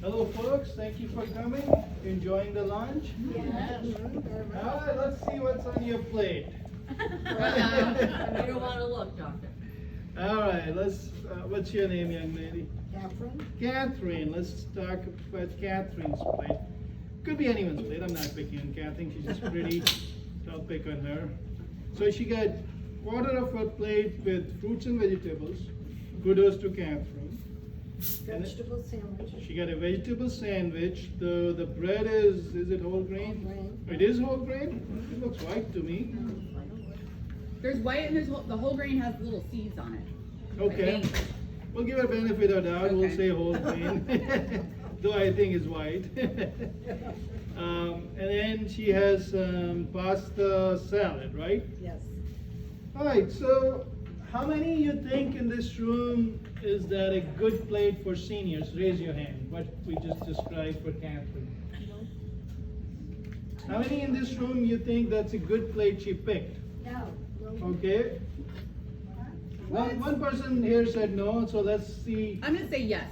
Hello folks, thank you for coming. Enjoying the lunch? Yes. All right, let's see what's on your plate. You don't want to look, doctor. All right, what's your name, young lady? Catherine? Catherine. Let's talk about Catherine's plate. Could be anyone's plate. I'm not picking on Catherine. She's just pretty. So I'll pick on her. So she got quarter of her plate with fruits and vegetables. Kudos to Catherine. Vegetable sandwich. She got a vegetable sandwich. The bread is it whole grain? Whole grain. It is whole grain? It looks white to me. There's white and the whole grain has little seeds on it. Okay. We'll give her benefit of doubt. We'll Okay. say whole grain. Though I think it's white. And then she has pasta salad, right? Yes. Alright, so how many you think in this room is that a good plate for seniors? Raise your hand. What we just described for Catherine. How many in this room you think that's a good plate she picked? No. Okay. One person here said no, so let's see. I'm gonna say yes.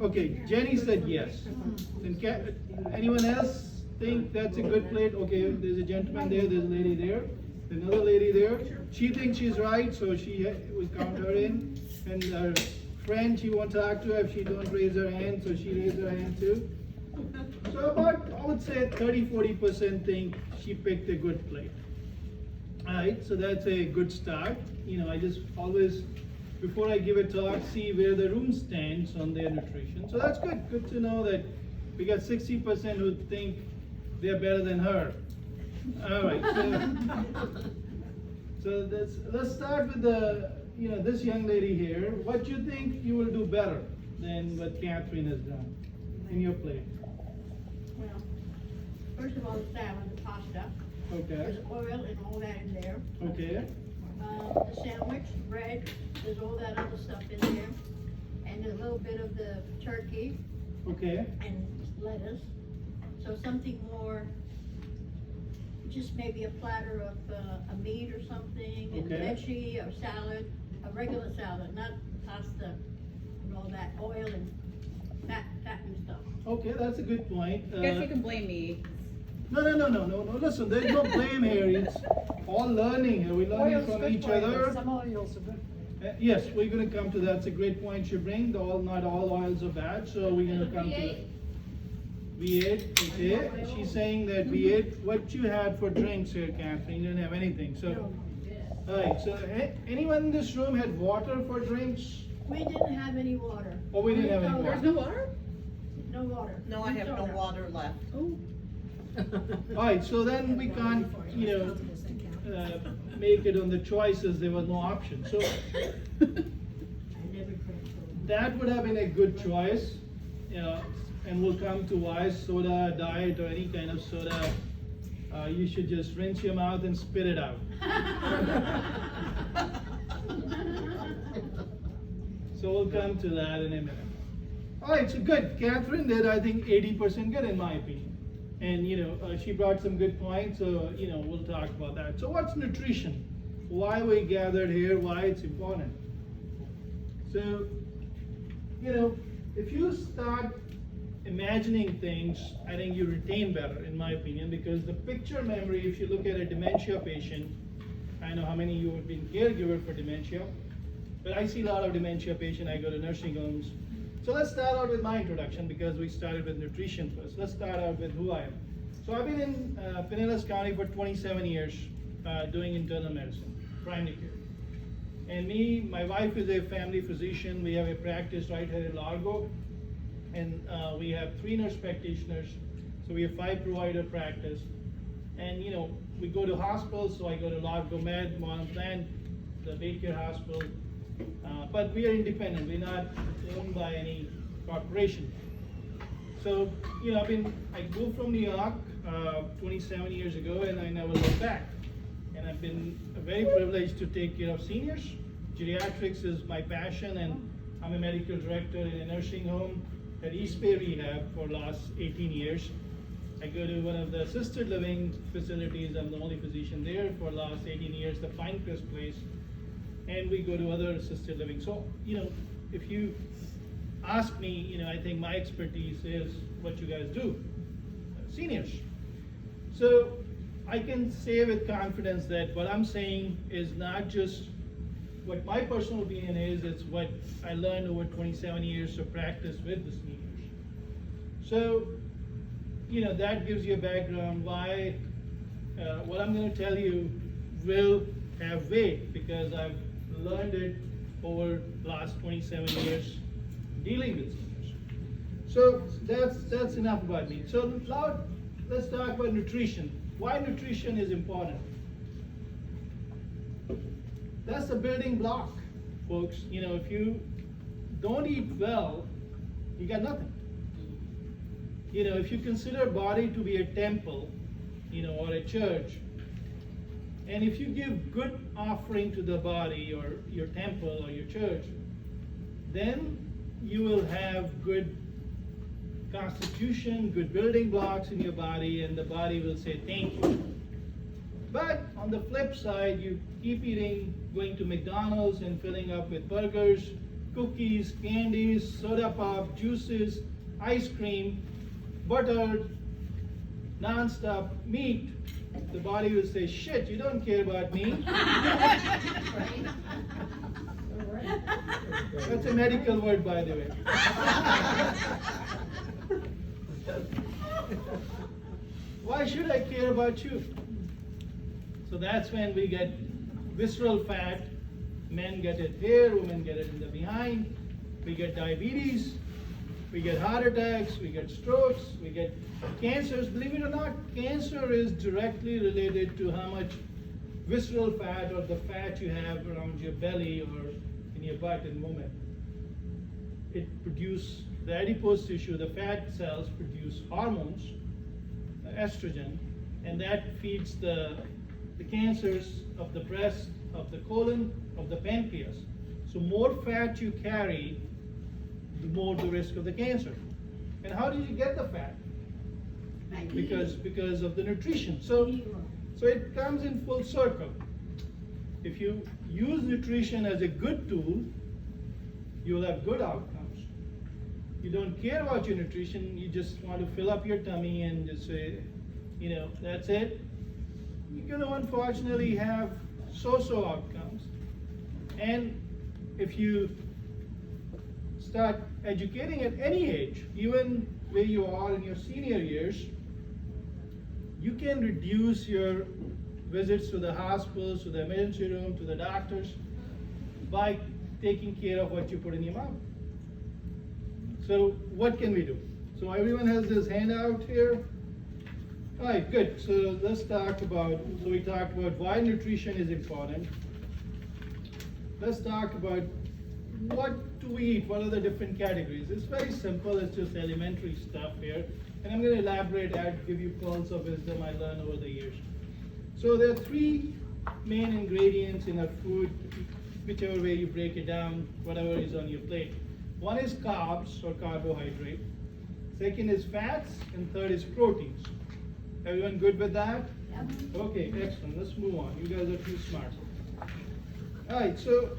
Okay, Jenny said yes. Then anyone else think that's a good plate? Okay, there's a gentleman there, there's a lady there, another lady there. She thinks she's right, so we count her in. And her friend, she won't talk to her if she don't raise her hand, so she raised her hand too. So about, I would say 30-40% think she picked a good plate. Alright, so that's a good start. I just always, before I give a talk, see where the room stands on their nutrition. So that's good. Good to know that we got 60% who think they're better than her. Alright, so let's start with this young lady here. What do you think you will do better than what Catherine has done in your plate? Well, first of all, the salad, the pasta. Okay. There's oil and all that in there. Okay. The sandwich, bread, there's all that other stuff in there. And a little bit of the turkey Okay. and lettuce. So something more, just maybe a platter of a meat or something, and Okay. veggie or salad, a regular salad, not pasta and all that oil and fat and stuff. Okay, that's a good point. I guess you can blame me. No. Listen, there's no blame here. It's all learning here. We're learning from each other. Some oils are good. Yes, we're going to come to that. It's a great point you bring. Not all oils are bad, so we're going to come to it. V8, okay. She's saying that V8, what you had for drinks here, Catherine? You didn't have anything. So, alright, so anyone in this room had water for drinks? We didn't have any water. Oh, we didn't have any water. There's no water? No water. No, I have no soda. water left. Oh. Alright, so then we can't, make it on the choices. There was no option. So I never drank soda. that would have been a good choice, and we'll come to why soda, diet, or any kind of soda. You should just rinse your mouth and spit it out. So we'll come to that in a minute. Alright, so good. Catherine did, I think, 80% good in my opinion. And she brought some good points, so we'll talk about that. So what's nutrition? Why we gathered here, why it's important. So, if you start imagining things, I think you retain better, in my opinion, because the picture memory, if you look at a dementia patient, I know how many of you have been caregiver for dementia, but I see a lot of dementia patients. I go to nursing homes. So let's start out with my introduction, because we started with nutrition first. Let's start out with who I am. So I've been in Pinellas County for 27 years doing internal medicine, primary care. And my wife is a family physician. We have a practice right here in Largo. And we have 3 nurse practitioners. So we have 5 provider practice. And we go to hospitals. So I go to Largo Med, Mont Plant, the Baker Hospital. But we are independent. We're not owned by any corporation. So, I moved from New York 27 years ago, and I never looked back. And I've been very privileged to take care of seniors. Geriatrics is my passion, and I'm a medical director in a nursing home at East Bay Rehab for the last 18 years. I go to one of the assisted living facilities. I'm the only physician there for the last 18 years, the Pinecrest place. And we go to other assisted living. So, if you ask me, I think my expertise is what you guys do, seniors. So I can say with confidence that what I'm saying is not just what my personal opinion is, it's what I learned over 27 years of practice with the seniors. So, that gives you a background why what I'm going to tell you will have weight, because I've learned it over the last 27 years dealing with seniors. So that's enough about me. So now let's talk about nutrition. Why nutrition is important. That's the building block, folks. If you don't eat well, you got nothing. If you consider body to be a temple, or a church, and if you give good offering to the body or your temple or your church, then you will have good constitution, good building blocks in your body, and the body will say thank you. But on the flip side, you keep eating, going to McDonald's and filling up with burgers, cookies, candies, soda pop, juices, ice cream, butter, non-stop meat. The body will say, shit, you don't care about me. That's a medical word, by the way. Why should I care about you? So that's when we get visceral fat. Men get it here, women get it in the behind. We get diabetes, we get heart attacks, we get strokes, we get cancers. Believe it or not, cancer is directly related to how much visceral fat or the fat you have around your belly or in your butt in women. It produces the adipose tissue, the fat cells produce hormones, estrogen, and that feeds the cancers of the breast, of the colon, of the pancreas. So more fat you carry, the more the risk of the cancer. And how did you get the fat? Because of the nutrition. So it comes in full circle. If you use nutrition as a good tool, you will have good outcomes. You don't care about your nutrition, you just want to fill up your tummy and just say, that's it. You're going to unfortunately have so-so outcomes. And if you start educating at any age, even where you are in your senior years, you can reduce your visits to the hospitals, to the emergency room, to the doctors by taking care of what you put in your mouth. So what can we do? So everyone has this handout here. All right, good. So let's talk about, we talked about why nutrition is important. Let's talk about what do we eat, what are the different categories. It's very simple, it's just elementary stuff here. And I'm going to elaborate and give you pearls of wisdom I learned over the years. So there are three main ingredients in our food, whichever way you break it down, whatever is on your plate. One is carbs or carbohydrate. Second is fats, and third is proteins. Everyone good with that? Yep. Okay, excellent. Let's move on. You guys are too smart. All right, so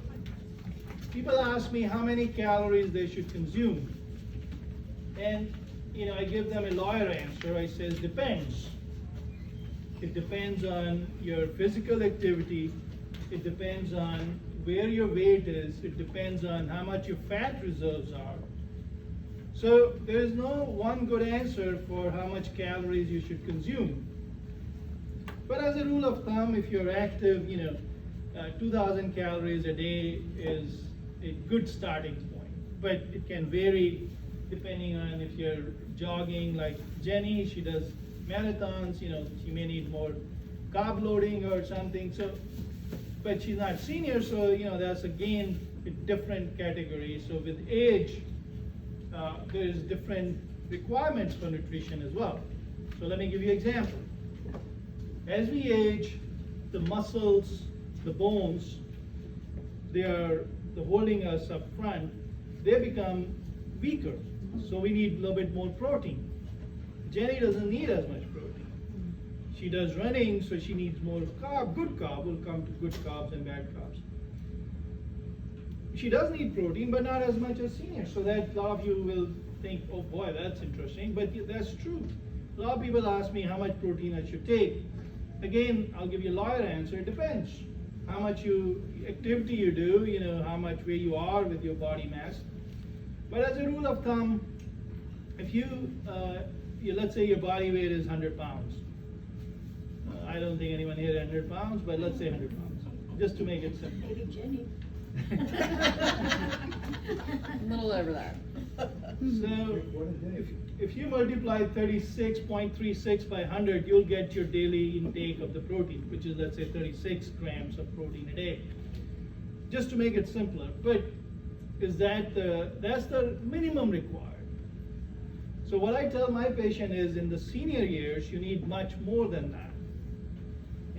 people ask me how many calories they should consume. And, I give them a lawyer answer. I says, depends. It depends on your physical activity. It depends on where your weight is. It depends on how much your fat reserves are. So there is no one good answer for how much calories you should consume. But as a rule of thumb, if you're active, 2,000 calories a day is a good starting point. But it can vary depending on if you're jogging, like Jenny, she does marathons, she may need more carb loading or something. So, but she's not senior, so that's again a different category. So with age, there's different requirements for nutrition as well. So let me give you an example. As we age, the muscles, the bones, they're holding us up front, they become weaker. So we need a little bit more protein. Jenny doesn't need as much protein. She does running, so she needs more carb. Good carb will come to good carbs and bad carbs. she does need protein, but not as much as senior. So that a lot of you will think, oh boy, that's interesting, but that's true. A lot of people ask me how much protein I should take. Again, I'll give you a lawyer answer, it depends. How much activity you do, how much where you are with your body mass. But as a rule of thumb, if let's say your body weight is 100 pounds. I don't think anyone here 100 pounds, but let's say 100 pounds, just to make it simple. Maybe Jenny. A little over that. So if you multiply 36.36 by 100, you'll get your daily intake of the protein, which is, let's say, 36 grams of protein a day. Just to make it simpler, but that's the minimum required. So what I tell my patient is, in the senior years, you need much more than that.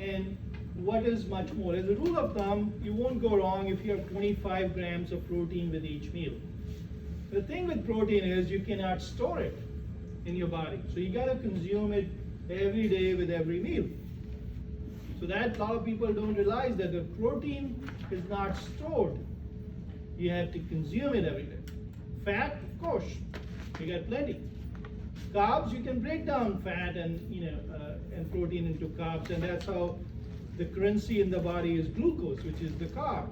And what is much more? As a rule of thumb, you won't go wrong if you have 25 grams of protein with each meal. The thing with protein is you cannot store it in your body. So you gotta consume it every day with every meal. So that a lot of people don't realize that the protein is not stored. You have to consume it every day. Fat, of course, you got plenty. Carbs, you can break down fat and protein into carbs, and that's how the currency in the body is glucose, which is the carb.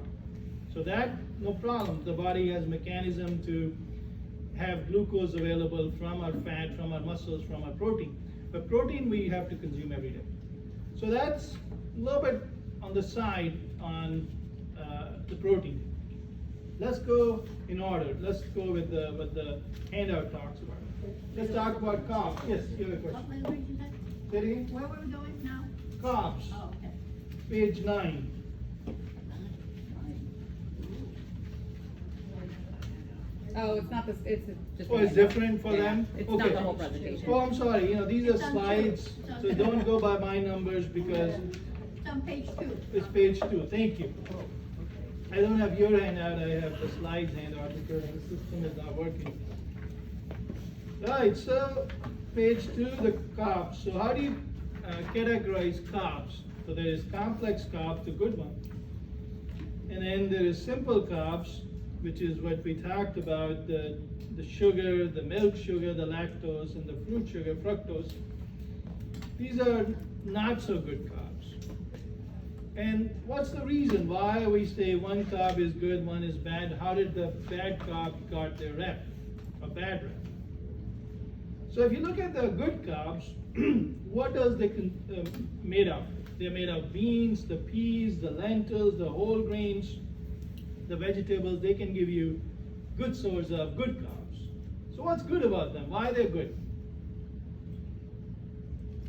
So that, no problem. The body has mechanism to have glucose available from our fat, from our muscles, from our protein. But protein we have to consume every day. So that's a little bit on the side on the protein. Let's go in order. Let's go with what the handout talks about. Let's talk about carbs. Yes, you have a What question. language is that? Say it again. Where were we going now? Carbs, Oh, okay. page 9. Oh, it's not this, it's just. Oh, it's different for them? It's Okay. not the whole presentation. Oh, I'm sorry, these are It's on two. slides, It's on so two. don't go by my numbers because It's on page 2. it's page 2, thank you. I don't have your handout, I have the slides handout because the system is not working. Right, so page 2, the carbs. So how do you categorize carbs? So there is complex carbs, the good one. And then there is simple carbs, which is what we talked about, the sugar, the milk sugar, the lactose, and the fruit sugar, fructose. These are not so good carbs. And what's the reason why we say one carb is good, one is bad? How did the bad carb got their rep, a bad rep? So if you look at the good carbs, what does they made of? They're made of beans, the peas, the lentils, the whole grains, the vegetables. They can give you good source of good carbs. So what's good about them? Why they're good?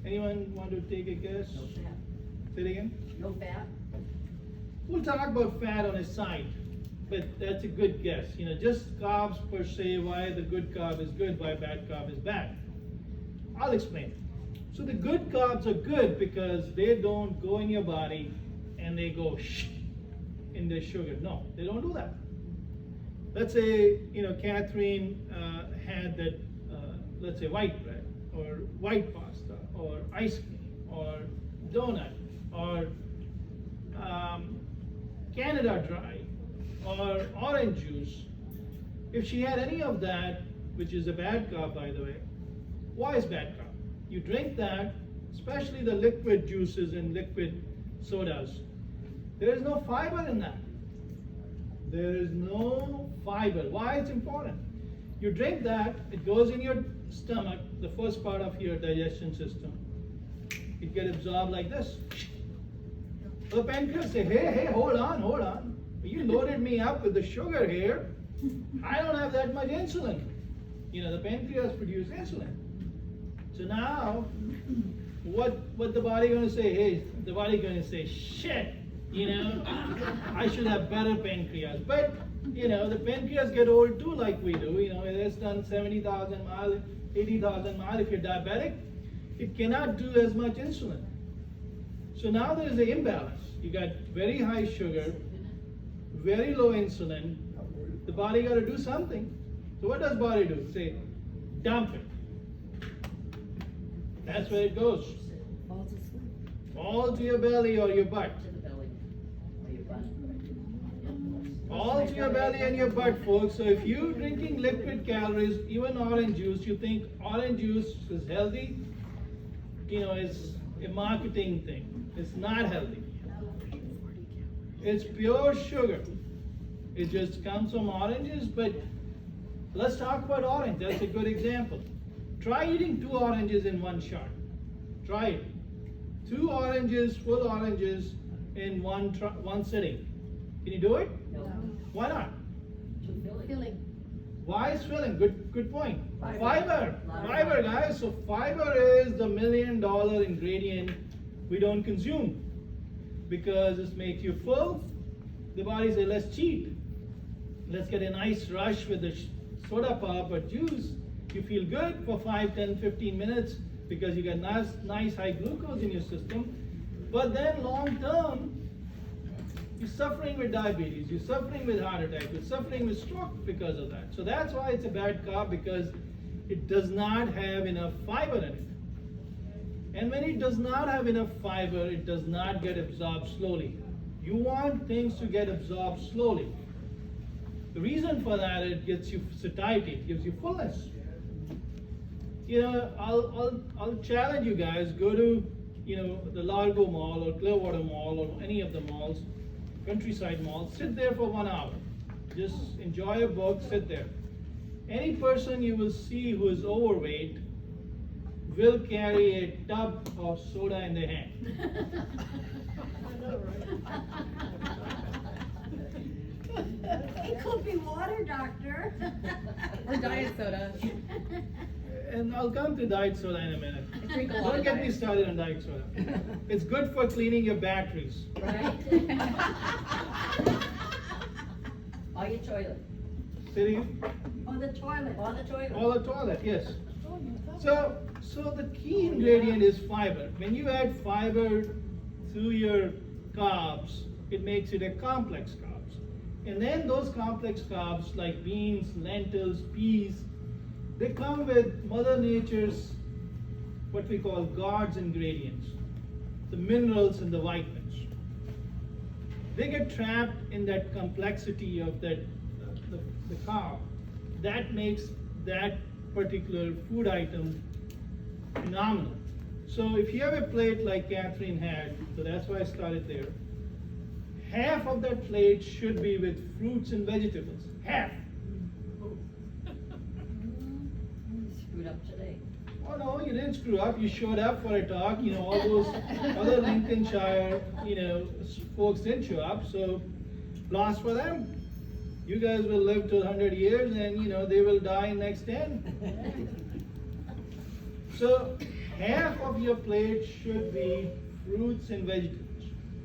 Anyone want to take a guess? No fat. Say it again. No fat. We'll talk about fat on a side, but that's a good guess. Just carbs per se, why the good carb is good, why bad carb is bad. I'll explain. So the good carbs are good because they don't go in your body and they go in the sugar. No, they don't do that. Let's say, Catherine had that, let's say white bread, or white pasta, or ice cream, or donut, or Canada Dry, or orange juice. If she had any of that, which is a bad carb, by the way, why is bad carb? You drink that, especially the liquid juices and liquid sodas, there is no fiber in that. There is no fiber. Why it's important? You drink that, it goes in your stomach, the first part of your digestion system. It gets absorbed like this. The pancreas say, hey, hold on. You loaded me up with the sugar here. I don't have that much insulin. The pancreas produces insulin. So now, what the body going to say? Hey, the body going to say, shit, I should have better pancreas. But, the pancreas get old too like we do. It's done 70,000 miles, 80,000 miles. If you're diabetic, it cannot do as much insulin. So now there is an imbalance. You got very high sugar, very low insulin. The body got to do something. So what does body do? Say, dump it. That's where it goes. Falls asleep. All to your belly or your butt. To the belly. Or your butt. All to your belly and your butt, folks. So if you're drinking liquid calories, even orange juice, you think orange juice is healthy, it's a marketing thing. It's not healthy. It's pure sugar. It just comes from oranges, but let's talk about orange. That's a good example. Try eating 2 oranges in one shot. Try it. 2 oranges, full oranges in one sitting. Can you do it? No. Why not? Filling. Why is filling? Good point. Fiber. Fiber, guys. So fiber is the $1 million ingredient we don't consume because it makes you full. The body says, let's cheat. Let's get a nice rush with the soda pop or juice. You feel good for 5, 10, 15 minutes because you got nice high glucose in your system. But then long term, you're suffering with diabetes, you're suffering with heart attack, you're suffering with stroke because of that. So that's why it's a bad carb, because it does not have enough fiber in it. And when it does not have enough fiber, it does not get absorbed slowly. You want things to get absorbed slowly. The reason for that, it gets you satiety, it gives you fullness. I'll challenge you guys, go to the Largo Mall or Clearwater Mall or any of the malls, countryside malls, sit there for 1 hour. Just enjoy a book, sit there. Any person you will see who is overweight will carry a tub of soda in their hand. It could be water, doctor. Or diet soda. And I'll come to diet soda in a minute. I drink a lot Don't of get diet. me started on diet soda. It's good for cleaning your batteries. Right? On your toilet. Sitting On the toilet. On the toilet. on the toilet, yes. So the key ingredient is fiber. When you add fiber to your carbs, it makes it a complex carbs. And then those complex carbs like beans, lentils, peas, they come with Mother Nature's what we call God's ingredients, the minerals and the vitamins. They get trapped in that complexity of the carb. That makes that particular food item phenomenal. So if you have a plate like Catherine had, so that's why I started there, half of that plate should be with fruits and vegetables. Half. Screwed up today. Oh no, you didn't screw up. You showed up for a talk. All those other Lincolnshire, folks didn't show up. So, loss for them. You guys will live to 100 years, and they will die in next 10. So, half of your plate should be fruits and vegetables.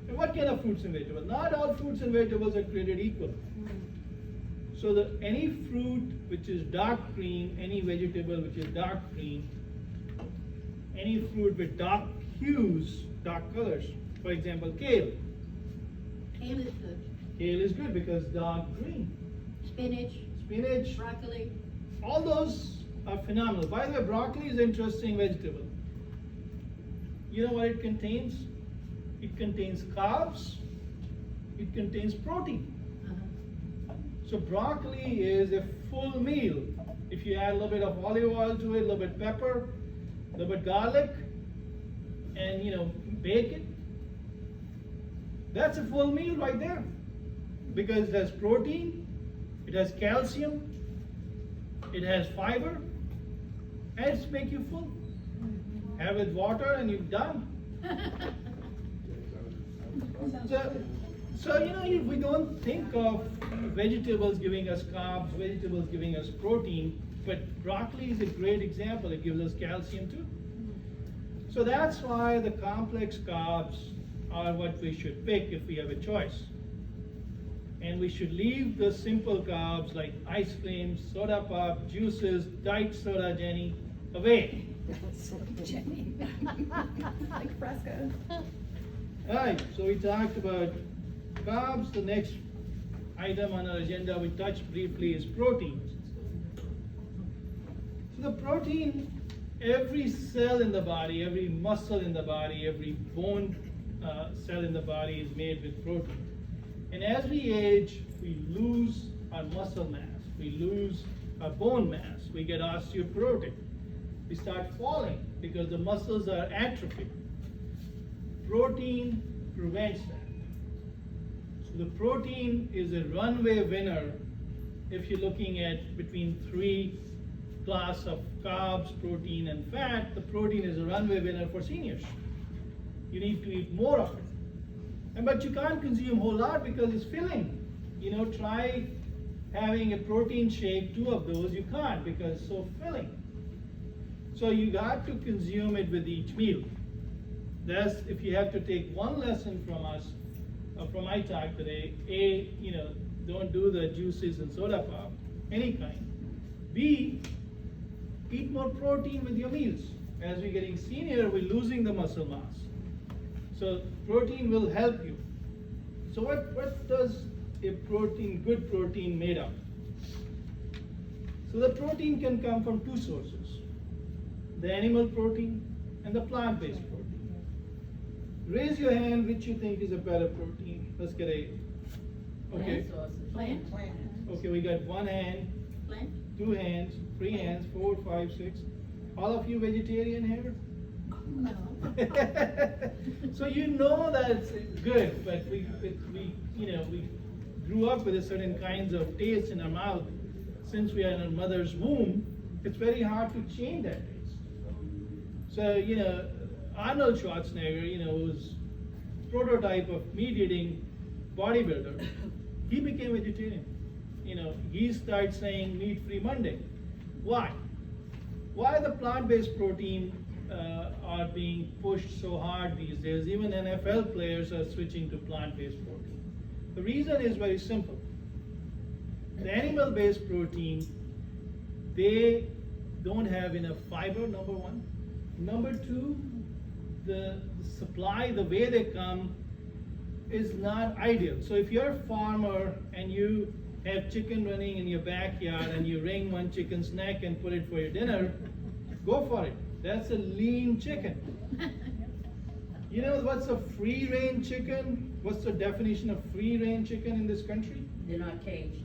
And what kind of fruits and vegetables? Not all fruits and vegetables are created equal. So any fruit which is dark green, any vegetable which is dark green, any fruit with dark hues, dark colors, for example, kale. Kale is good. Kale is good because dark green. Spinach, broccoli. All those are phenomenal. By the way, broccoli is an interesting vegetable. You know what it contains? It contains carbs, it contains protein. So broccoli is a full meal. If you add a little bit of olive oil to it, a little bit of pepper, a little bit of garlic, and bake it, that's a full meal right there. Because it has protein, it has calcium, it has fiber, and it's make you full. Have it water and you're done. So we don't think of vegetables giving us carbs, vegetables giving us protein, but broccoli is a great example. It gives us calcium too. So that's why the complex carbs are what we should pick if we have a choice. And we should leave the simple carbs like ice cream, soda pop, juices, diet soda, Jenny, away. Jenny. Like Fresca. Alright, so we talked about carbs. The next item on our agenda we touched briefly is protein. So the protein, every cell in the body, every muscle in the body, every bone cell in the body is made with protein. And as we age, we lose our muscle mass, we lose our bone mass, we get osteoporotic. We start falling because the muscles are atrophied. Protein prevents that. So the protein is a runaway winner if you're looking at between three class of carbs, protein, and fat. The protein is a runaway winner for seniors. You need to eat more of it. But you can't consume a whole lot because it's filling. You know, try having a protein shake, 2 of those, you can't because it's so filling. So you got to consume it with each meal. That's, if you have to take one lesson from us, from my talk today, A, you know, don't do the juices and soda pop, any kind. B, eat more protein with your meals. As we're getting senior, we're losing the muscle mass. So protein will help you. So what does a protein, good protein made of? So the protein can come from 2 sources. The animal protein and the plant-based protein. Raise your hand which you think is a better protein. Let's get a, okay. Plant? Okay, we got 1 hand, Plant? 2 hands, 3 hands, 4, 5, 6. All of you vegetarian here? No. So you know that it's good, but we you know, we grew up with a certain kinds of taste in our mouth since we are in our mother's womb. It's very hard to change that taste. So, you know, Arnold Schwarzenegger, you know, was prototype of meat-eating bodybuilder. He became vegetarian. You know, he started saying meat-free Monday. Why? Why the plant-based protein are being pushed so hard these days? Even NFL players are switching to plant-based protein. The reason is very simple. The animal-based protein, they don't have enough fiber, number 1. Number 2, the supply, the way they come, is not ideal. So if you're a farmer and you have chicken running in your backyard and you wring one chicken's neck and put it for your dinner, go for it. That's a lean chicken. You know what's a free-range chicken? What's the definition of free-range chicken in this country? They're not caged.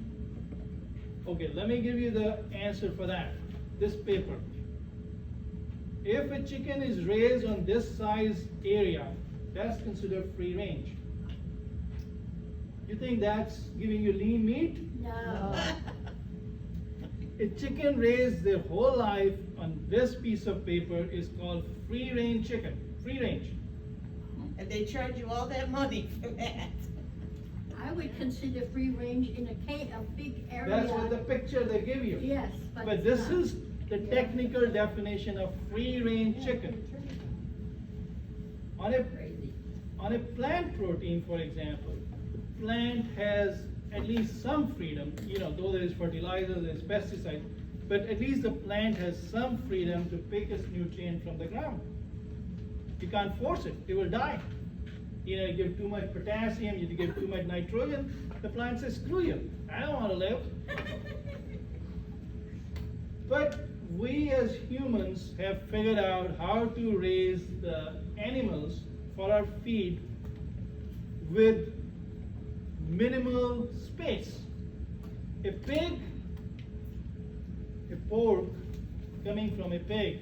Okay, let me give you the answer for that. This paper. If a chicken is raised on this size area, that's considered free range. You think that's giving you lean meat? No. A chicken raised their whole life on this piece of paper is called free range chicken. Free range. And they charge you all that money for that. I would consider free range in a big area. That's what the picture they give you. Yes, But it's this not. is the technical definition of free range chicken. On a plant protein, for example, the plant has at least some freedom, you know, though there is fertilizer, there is pesticide, but at least the plant has some freedom to pick its nutrient from the ground. You can't force it, it will die. You know, you give too much potassium, you give too much nitrogen, the plant says, screw you, I don't want to live. But we as humans have figured out how to raise the animals for our feed with minimal space. A pig, a pork coming from a pig,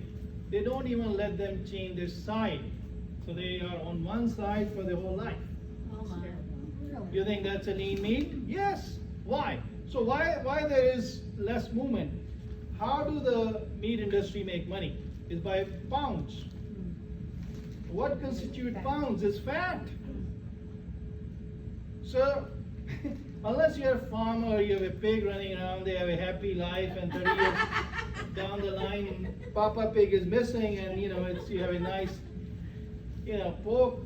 they don't even let them change their side. So they are on one side for their whole life. Oh my. You think that's a lean meat? Yes. Why? So why there is less movement? How do the meat industry make money? Is by pounds. What constitutes pounds is fat. So, unless you're a farmer, you have a pig running around, they have a happy life, and 30 years down the line, Papa Pig is missing, and you know, you have a nice, you know, pork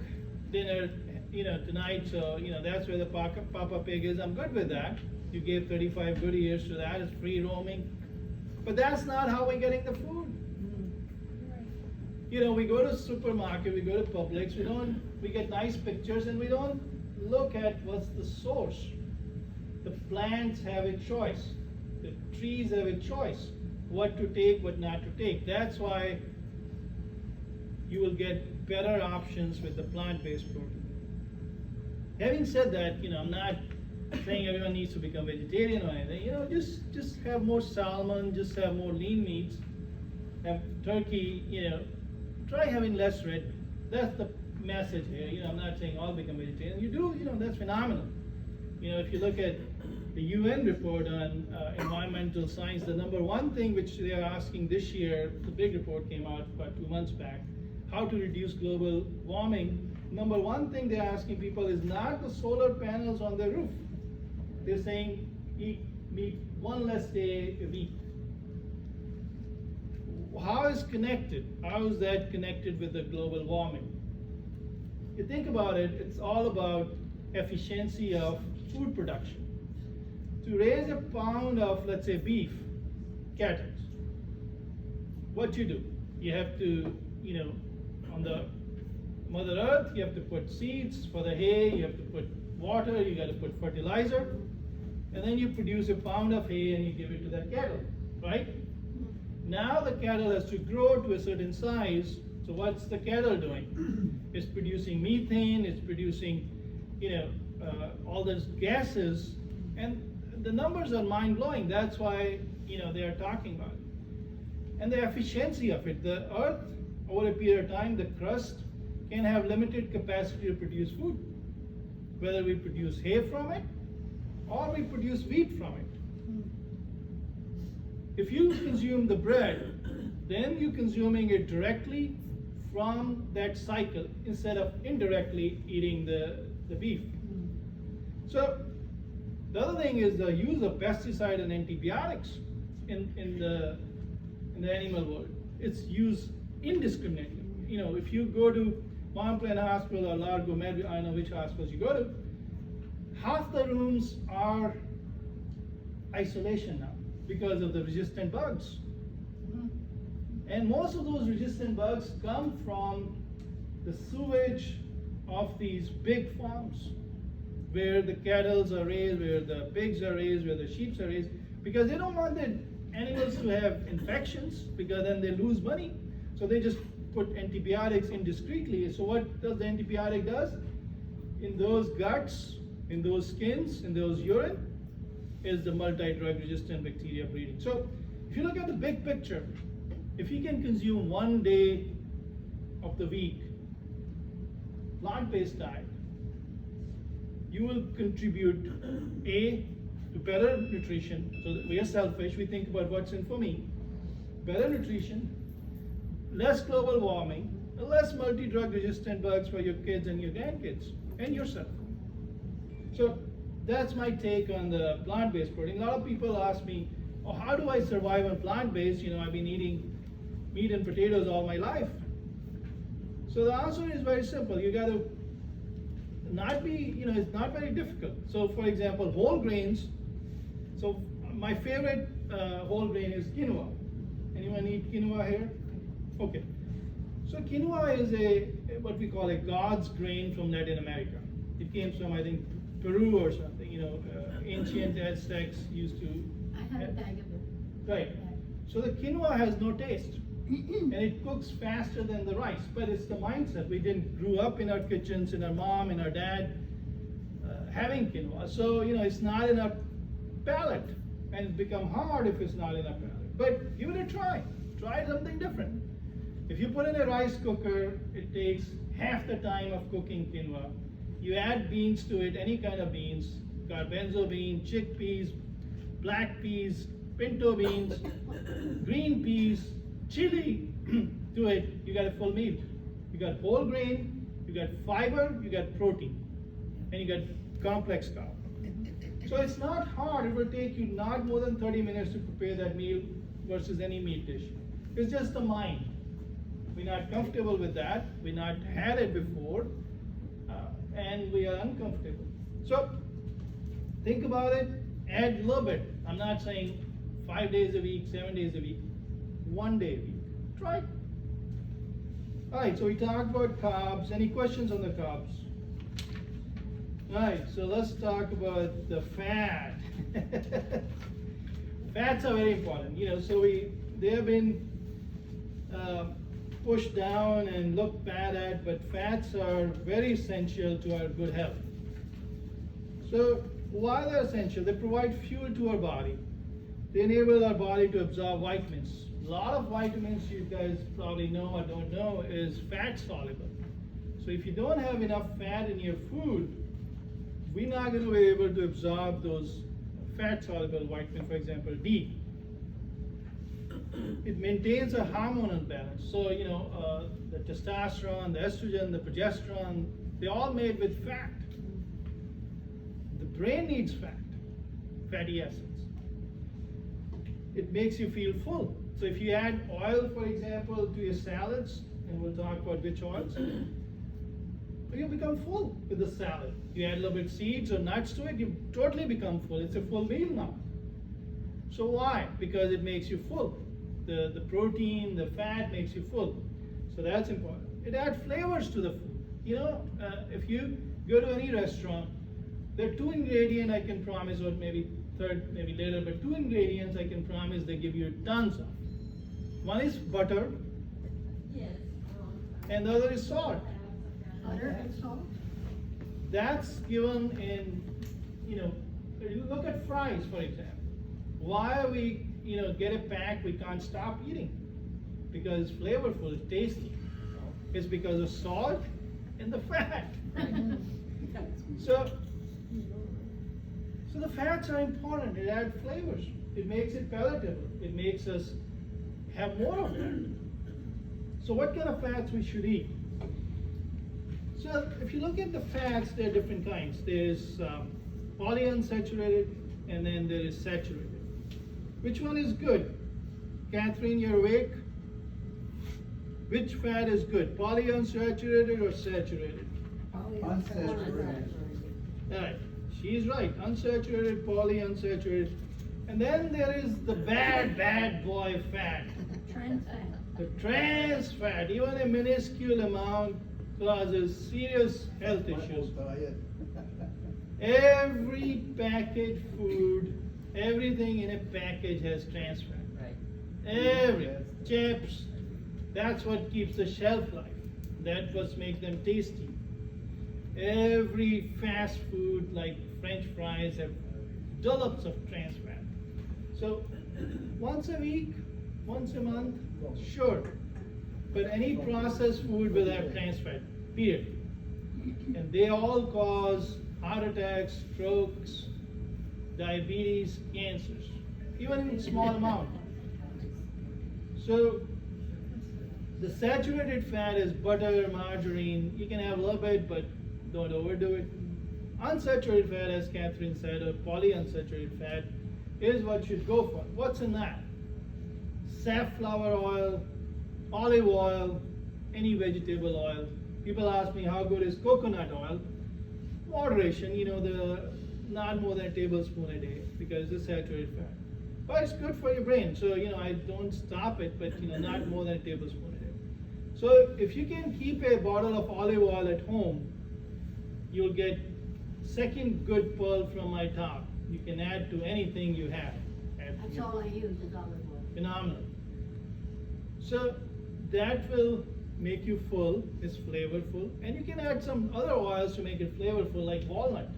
dinner, you know, tonight. So, you know, that's where the Papa Pig is. I'm good with that. You gave 35 good years to that. It's free roaming. But that's not how we're getting the food. You know, we go to supermarket, we go to Publix, we get nice pictures and we don't look at what's the source. The plants have a choice. The trees have a choice. What to take, what not to take. That's why you will get better options with the plant-based protein. Having said that, I'm not saying everyone needs to become vegetarian or anything. Just have more salmon, just have more lean meats, have turkey. Try having less red meat. That's the message here. I'm not saying all become vegetarian. You do, that's phenomenal. If you look at the UN report on environmental science, the number one thing which they are asking this year, the big report came out about 2 months back, how to reduce global warming. Number one thing they're asking people is not the solar panels on their roof. They're saying eat meat one less day a week. How is that connected with the global warming? You think about it, it's all about efficiency of food production. To raise a pound of, let's say, beef, cattle, what you do? You have to, on the Mother Earth, you have to put seeds for the hay, you have to put water, you got to put fertilizer, and then you produce a pound of hay and you give it to that cattle, right? Now the cattle has to grow to a certain size, so what's the cattle doing? It's producing methane, it's producing, all those gases, and the numbers are mind-blowing. That's why, they are talking about it. And the efficiency of it, the earth, over a period of time, the crust can have limited capacity to produce food. Whether we produce hay from it, or we produce wheat from it. If you consume the bread, then you're consuming it directly from that cycle instead of indirectly eating the beef. So the other thing is the use of pesticide and antibiotics in the animal world. It's used indiscriminately. If you go to Mount Plain Hospital or Largo Med, I know which hospitals you go to, half the rooms are isolation now because of the resistant bugs. And most of those resistant bugs come from the sewage of these big farms where the cattle are raised, where the pigs are raised, where the sheep are raised, because they don't want the animals to have infections, because then they lose money. So they just put antibiotics indiscreetly. So what does the antibiotic does? In those guts, in those skins, in those urine, is the multi-drug resistant bacteria breeding. So if you look at the big picture, if you can consume 1 day of the week plant-based diet, you will contribute to better nutrition. So that we are selfish, we think about what's in for me. Better nutrition, less global warming, less multi-drug resistant bugs for your kids and your grandkids, and yourself. So that's my take on the plant-based protein. A lot of people ask me, oh, how do I survive on plant-based? I've been eating meat and potatoes all my life. So the answer is very simple. You got to not be, it's not very difficult. So for example, whole grains. So my favorite whole grain is quinoa. Anyone eat quinoa here? Okay. So quinoa is what we call a God's grain from Latin America. It came from, I think, Peru or something. Ancient Aztecs used to. I had a bag of it. Right. So the quinoa has no taste. And it cooks faster than the rice, but it's the mindset. We didn't grew up in our kitchens, in our mom, and our dad having quinoa. So, it's not in our palate, and it's become hard if it's not in our palate. But give it a try. Try something different. If you put in a rice cooker, it takes half the time of cooking quinoa. You add beans to it, any kind of beans, garbanzo bean, chickpeas, black peas, pinto beans, green peas, chili to it, you got a full meal. You got whole grain, you got fiber, you got protein, and you got complex carb. So it's not hard. It will take you not more than 30 minutes to prepare that meal versus any meat dish. It's just the mind. We're not comfortable with that. We've not had it before, and we are uncomfortable. So think about it, add a little bit. I'm not saying 5 days a week, 7 days a week, 1 day a week. Try it. All right, so we talked about carbs. Any questions on the carbs? All right, so let's talk about the fat. Fats are very important, so they have been pushed down and looked bad at, but fats are very essential to our good health. So why they're essential? They provide fuel to our body. They enable our body to absorb vitamins. A lot of vitamins, you guys probably know or don't know, is fat soluble. So if you don't have enough fat in your food, we're not going to be able to absorb those fat soluble vitamins, for example, D. It maintains a hormonal balance. So, the testosterone, the estrogen, the progesterone, they're all made with fat. The brain needs fat, fatty acids. It makes you feel full. So if you add oil, for example, to your salads, and we'll talk about which oils, you become full with the salad. You add a little bit seeds or nuts to it, you totally become full. It's a full meal now. So why? Because it makes you full. The protein, the fat makes you full. So that's important. It adds flavors to the food. If you go to any restaurant, there are 2 ingredients I can promise, or maybe third, maybe later, but 2 ingredients I can promise they give you tons of. One is butter, and the other is salt. Butter and salt? That's given in, you look at fries, for example. Why we, get a pack, we can't stop eating? Because it's flavorful, it's tasty. It's because of salt and the fat. So the fats are important. It adds flavors. It makes it palatable. It makes us have more of them. So what kind of fats we should eat? So if you look at the fats, there are different kinds. There's polyunsaturated, and then there is saturated. Which one is good? Catherine, you're awake? Which fat is good? Polyunsaturated or saturated? Unsaturated. Alright, she's right. Unsaturated, polyunsaturated. And then there is the bad boy fat. Trans fat. The trans fat, even a minuscule amount causes serious health issues. Every packaged food, everything in a package has trans fat. Right. Every chips, that's what keeps the shelf life. That's what makes them tasty. Every fast food like French fries have dollops of trans fat. So once a week, once a month, sure. But any processed food will have trans fat, period. And they all cause heart attacks, strokes, diabetes, cancers, even in small amount. So the saturated fat is butter, margarine. You can have a little bit, but don't overdo it. Unsaturated fat, as Catherine said, or polyunsaturated fat, is what you should go for. What's in that? Safflower oil, olive oil, any vegetable oil. People ask me how good is coconut oil. Moderation, the not more than a tablespoon a day, because it's saturated fat. But it's good for your brain, so I don't stop it, but not more than a tablespoon a day. So if you can keep a bottle of olive oil at home, you'll get second good pearl from my top. You can add to anything you have. That's all I use is olive oil. Phenomenal. So that will make you full, it's flavorful, and you can add some other oils to make it flavorful, like walnut.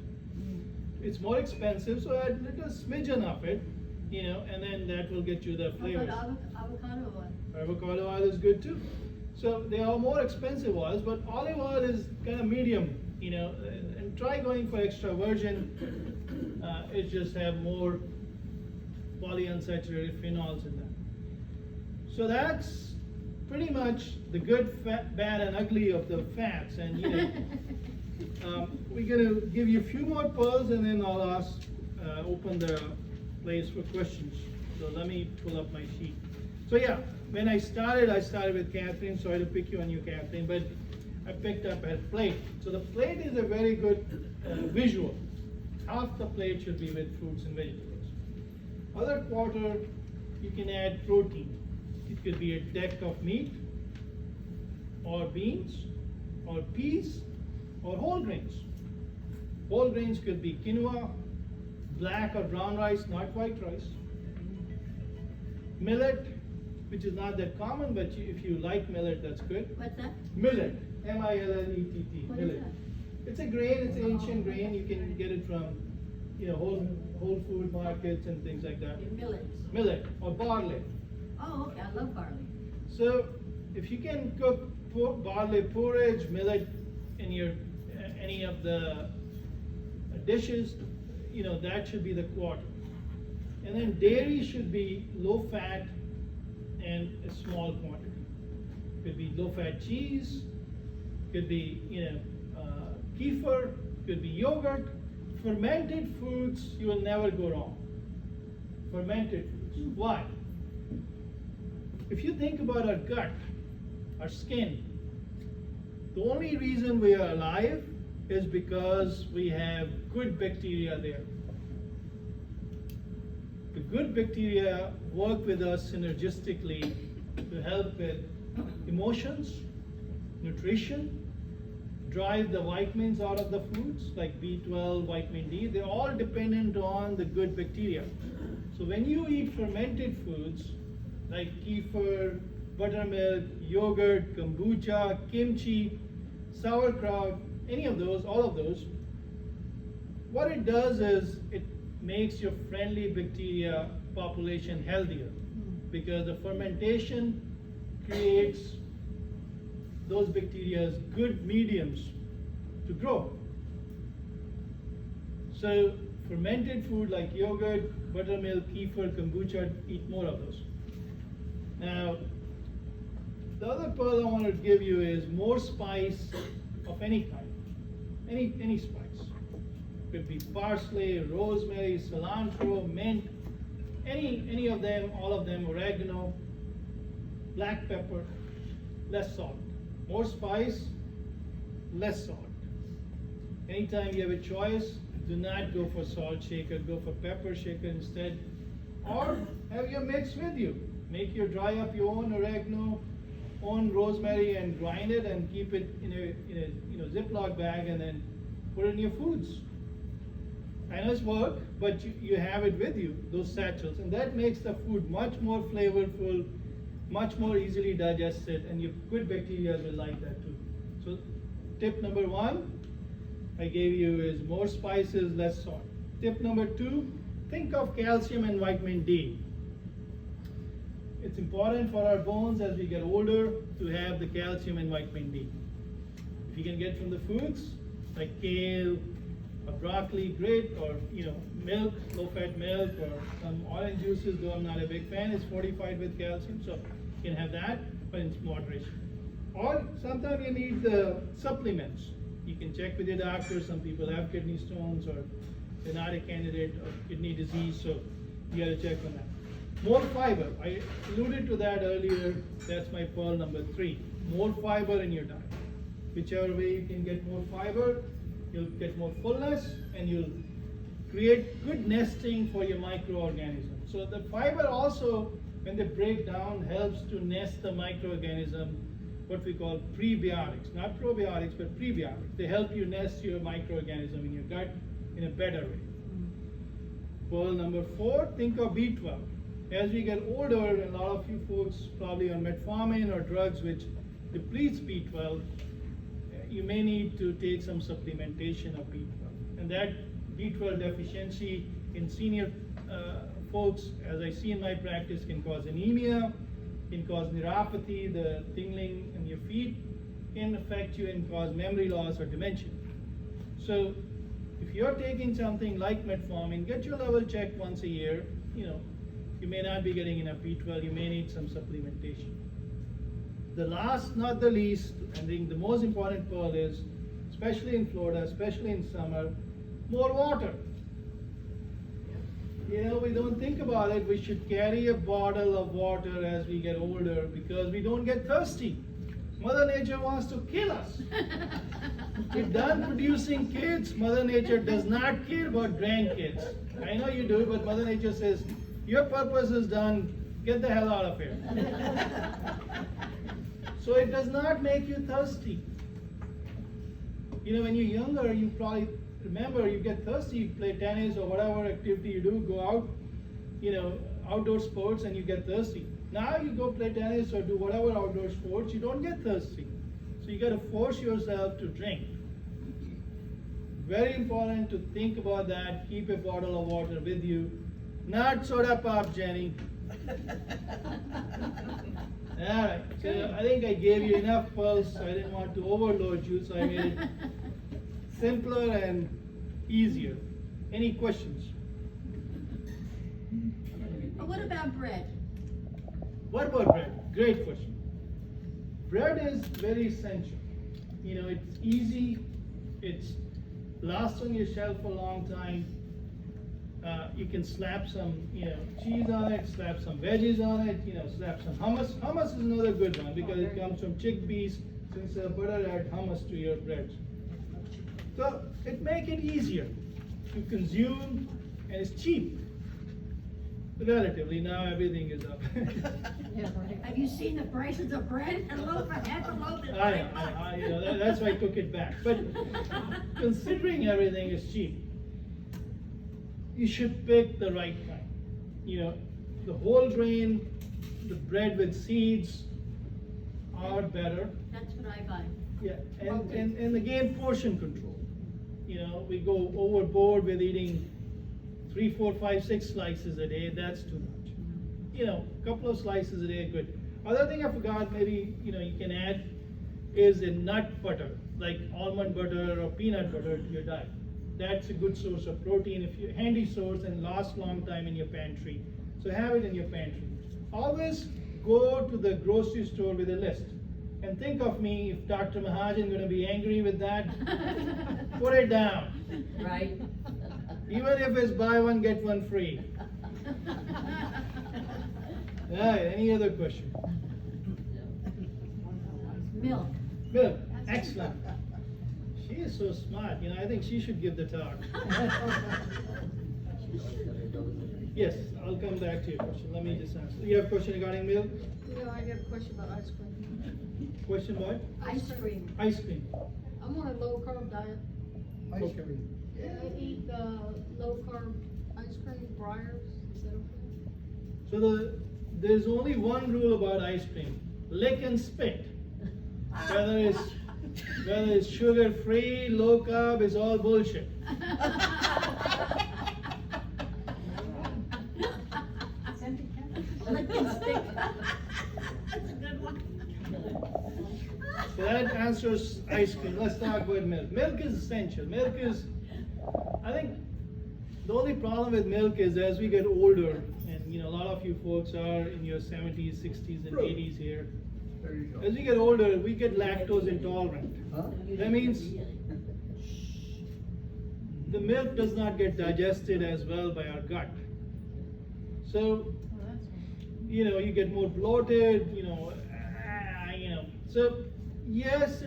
It's more expensive, so add a little smidgen of it, and then that will get you the How flavors. about avocado oil? Avocado oil is good too. So they are more expensive oils, but olive oil is kind of medium, and try going for extra virgin. It just have more polyunsaturated phenols in them. So that's pretty much the good, fat, bad, and ugly of the fats. And we're going to give you a few more pearls, and then I'll open the place for questions. So let me pull up my sheet. So yeah, when I started with Catherine. Sorry to pick you on you, Catherine, but I picked up a plate. So the plate is a very good visual. Half the plate should be with fruits and vegetables. Other quarter, you can add protein. It could be a deck of meat, or beans, or peas, or whole grains. Whole grains could be quinoa, black or brown rice, not white rice. Millet, which is not that common, but if you like millet, that's good. What's that? Millet, M-I-L-L-E-T-T, What is millet. that? It's a grain, it's an ancient grain. You can get it from whole food markets and things like that. Your millets. Millet or barley. Oh, okay, I love barley. So if you can cook barley porridge, millet in your any of the dishes, that should be the quarter. And then dairy should be low fat and a small quantity. Could be low fat cheese, could be kefir, could be yogurt. Fermented foods, you will never go wrong. Fermented foods. Why? If you think about our gut, our skin, the only reason we are alive is because we have good bacteria there. The good bacteria work with us synergistically to help with emotions, nutrition, drive the vitamins out of the foods like B12, vitamin D. They're all dependent on the good bacteria. So when you eat fermented foods like kefir, buttermilk, yogurt, kombucha, kimchi, sauerkraut, any of those, all of those, what it does is it makes your friendly bacteria population healthier, because the fermentation creates those bacteria's good mediums to grow. So fermented food like yogurt, buttermilk, kefir, kombucha, eat more of those. Now, the other pearl I want to give you is more spice of any kind, any spice. Could be parsley, rosemary, cilantro, mint, any of them, all of them, oregano, black pepper, less salt. More spice, less salt. Anytime you have a choice, do not go for salt shaker, go for pepper shaker instead. Or have your mix with you. Make your dry up your own oregano, own rosemary, and grind it and keep it in a Ziploc bag, and then put it in your foods. I know it's work, but you have it with you, those satchels, and that makes the food much more flavorful, much more easily digested, and your good bacteria will like that too. So tip number 1 I gave you is more spices, less salt. Tip number 2, think of calcium and vitamin D. It's important for our bones as we get older to have the calcium and vitamin D. If you can get from the foods like kale or broccoli, great, or milk, low-fat milk, or some orange juices, though I'm not a big fan, it's fortified with calcium, so you can have that, but in moderation. Or sometimes you need the supplements. You can check with your doctor. Some people have kidney stones, or they're not a candidate of kidney disease, so you got to check on that. More fiber. I alluded to that earlier. That's my pearl number 3. More fiber in your diet. Whichever way you can get more fiber, you'll get more fullness, and you'll create good nesting for your microorganisms. So the fiber also, when they break down, helps to nest the microorganism, what we call prebiotics, not probiotics, but prebiotics. They help you nest your microorganism in your gut in a better way. Pearl number 4, think of B12. As we get older, a lot of you folks probably on metformin or drugs which depletes B12, you may need to take some supplementation of B12. And that B12 deficiency in senior folks, as I see in my practice, can cause anemia, can cause neuropathy, the tingling in your feet, can affect you and cause memory loss or dementia. So if you're taking something like metformin, get your level checked once a year. You may not be getting enough B12, you may need some supplementation. The last, not the least, I think the most important pearl is, especially in Florida, especially in summer, more water. We don't think about it. We should carry a bottle of water as we get older because we don't get thirsty. Mother Nature wants to kill us. We're done producing kids. Mother Nature does not care about grandkids. I know you do, but Mother Nature says, your purpose is done, get the hell out of here. So it does not make you thirsty. When you're younger, you probably remember you get thirsty, you play tennis or whatever activity you do, go out, outdoor sports, and you get thirsty. Now you go play tennis or do whatever outdoor sports, you don't get thirsty. So you got to force yourself to drink. Very important to think about that. Keep a bottle of water with you. Not soda pop, Jenny. Alright, so I think I gave you enough pulse. I didn't want to overload you, so I made it simpler and easier. Any questions? What about bread? What about bread? Great question. Bread is very essential. You know, it's easy, it's lasts on your shelf for a long time. You can slap some, cheese on it, slap some veggies on it, slap some hummus. Hummus is another good one because it comes from chickpeas, so instead of butter, add hummus to your bread. So it makes it easier to consume, and it's cheap. Relatively, now everything is up. Have you seen the prices of bread? A loaf, half a loaf is $3. That's why I took it back. But considering everything is cheap, you should pick the right kind. The whole grain, the bread with seeds are better. That's what I buy. Yeah, and again, portion control. We go overboard with eating 3, 4, 5, 6 slices a day. That's too much. A couple of slices a day are good. Other thing I forgot, maybe you can add is a nut butter, like almond butter or peanut butter to your diet. That's a good source of protein, if you handy source, and lasts long time in your pantry. So have it in your pantry. Always go to the grocery store with a list. And think of me, if Dr. Mahajan going to be angry with that, put it down. Right? Even if it's buy one, get one free. Any other question? Milk. Milk, excellent. She is so smart, I think she should give the talk. Yes, I'll come back to your question. Let me just answer. You have a question regarding milk? Yeah, I got a question about ice cream. Question what? Ice cream. Ice cream. I'm on a low carb diet. Ice Okay. cream. I eat low carb ice cream, Breyers. Is that okay? So there's only one rule about ice cream: lick and spit. Whether it's sugar free, low carb, is all bullshit. Lick and stick. That's a good one. So that answers ice cream. Let's talk about milk. Milk is essential. I think the only problem with milk is as we get older, and a lot of you folks are in your 70s, 60s, and 80s here. There you go. As we get older, we get lactose intolerant. Huh? That means the milk does not get digested as well by our gut. So, you get more bloated, So, yes,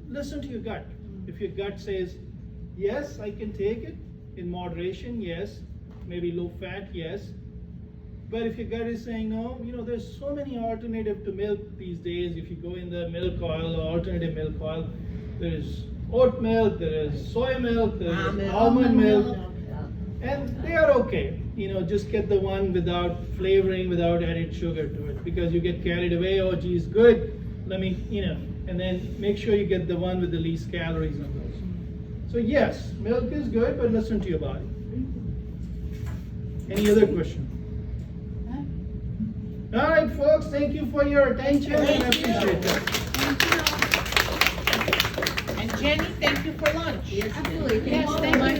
listen to your gut. If your gut says, yes, I can take it in moderation, yes, maybe low fat, yes. But if your gut is saying no, there's so many alternatives to milk these days. If you go in the milk oil or alternative milk oil, there's oat milk, there is soy milk, there is almond milk, and they are okay. Just get the one without flavoring, without added sugar to it, because you get carried away. Oh, geez, good. Let me, and then make sure you get the one with the least calories on those. So yes, milk is good, but listen to your body. Any other question? All right, folks, thank you for your attention, and I appreciate it. And Jenny, thank you for lunch. Absolutely. Yes, thank you.